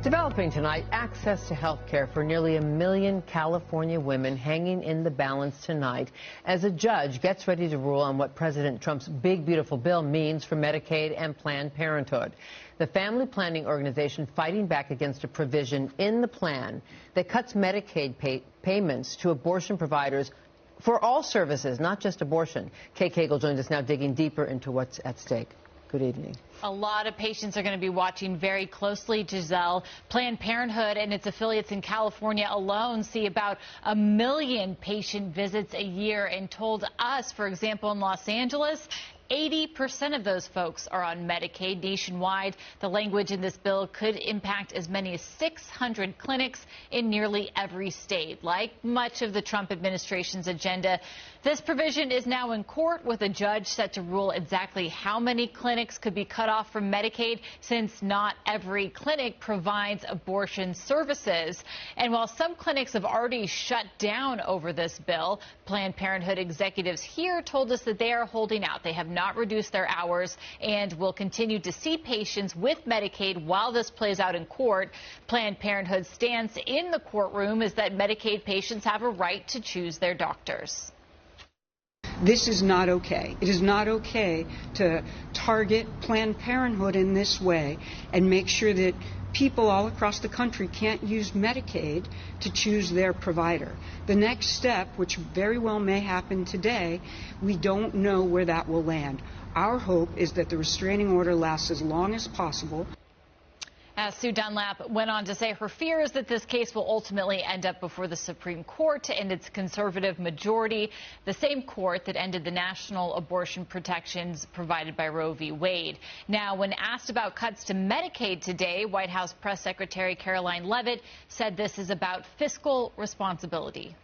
Developing tonight, access to health care for nearly 1 million California women hanging in the balance tonight as a judge gets ready to rule on what President Trump's big, beautiful bill means for Medicaid and Planned Parenthood. The family planning organization fighting back against a provision in the plan that cuts Medicaid payments to abortion providers for all services, not just abortion. Kay Cagle joins us now digging deeper into what's at stake. Good evening. A lot of patients are going to be watching very closely, Giselle. Planned Parenthood and its affiliates in California alone see about 1 million patient visits a year, and told us, for example, in Los Angeles, 80% of those folks are on Medicaid nationwide. The language in this bill could impact as many as 600 clinics in nearly every state. Like much of the Trump administration's agenda, this provision is now in court with a judge set to rule exactly how many clinics could be cut off from Medicaid, since not every clinic provides abortion services. And while some clinics have already shut down over this bill, Planned Parenthood executives here told us that they are holding out. They have not reduced their hours and will continue to see patients with Medicaid while this plays out in court. Planned Parenthood's stance in the courtroom is that Medicaid patients have a right to choose their doctors. This is not okay. It is not okay to target Planned Parenthood in this way and make sure that people all across the country can't use Medicaid to choose their provider. The next step, which very well may happen today, we don't know where that will land. Our hope is that the restraining order lasts as long as possible. Sue Dunlap went on to say her fear is that this case will ultimately end up before the Supreme Court and its conservative majority, the same court that ended the national abortion protections provided by Roe v. Wade. Now, when asked about cuts to Medicaid today, White House Press Secretary Caroline Leavitt said this is about fiscal responsibility.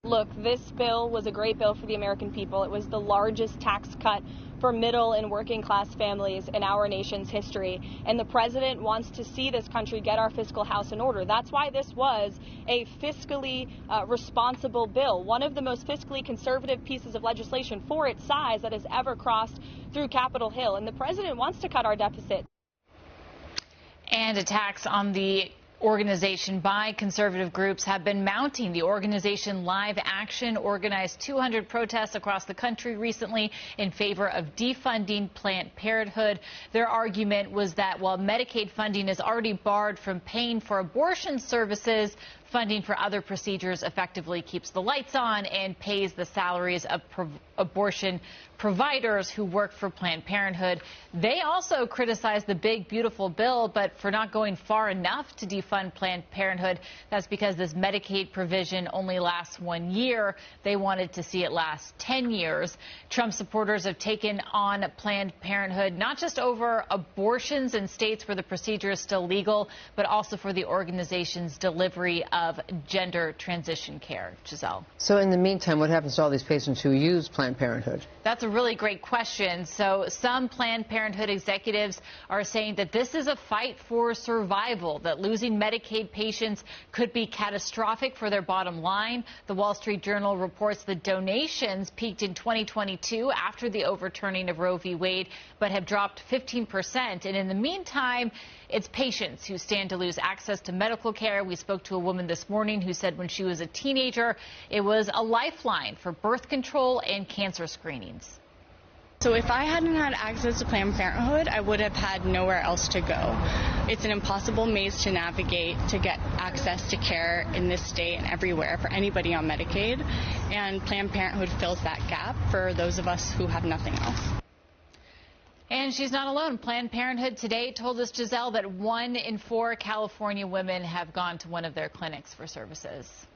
Look, this bill was a great bill for the American people. It was the largest tax cut for middle and working class families in our nation's history. And the president wants to see this country get our fiscal house in order. That's why this was a fiscally responsible bill, one of the most fiscally conservative pieces of legislation for its size that has ever crossed through Capitol Hill. And the president wants to cut our deficit. And attacks on the organization by conservative groups have been mounting. The organization Live Action organized 200 protests across the country recently in favor of defunding Planned Parenthood. Their argument was that while Medicaid funding is already barred from paying for abortion services, funding for other procedures effectively keeps the lights on and pays the salaries of abortion providers who work for Planned Parenthood. They also criticized the big, beautiful bill, but for not going far enough to defund Planned Parenthood. That's because this Medicaid provision only lasts 1 year. They wanted to see it last 10 years. Trump supporters have taken on Planned Parenthood, not just over abortions in states where the procedure is still legal, but also for the organization's delivery of gender transition care. Giselle. So in the meantime, what happens to all these patients who use Planned Parenthood? That's a really great question. So some Planned Parenthood executives are saying that this is a fight for survival, that losing Medicaid patients could be catastrophic for their bottom line. The Wall Street Journal reports that donations peaked in 2022 after the overturning of Roe v. Wade, but have dropped 15%. And in the meantime, it's patients who stand to lose access to medical care. We spoke to a woman this morning who said when she was a teenager, it was a lifeline for birth control and cancer screenings. So if I hadn't had access to Planned Parenthood, I would have had nowhere else to go. It's an impossible maze to navigate to get access to care in this state and everywhere for anybody on Medicaid. And Planned Parenthood fills that gap for those of us who have nothing else. And she's not alone. Planned Parenthood today told us, Giselle, that 1 in 4 California women have gone to one of their clinics for services.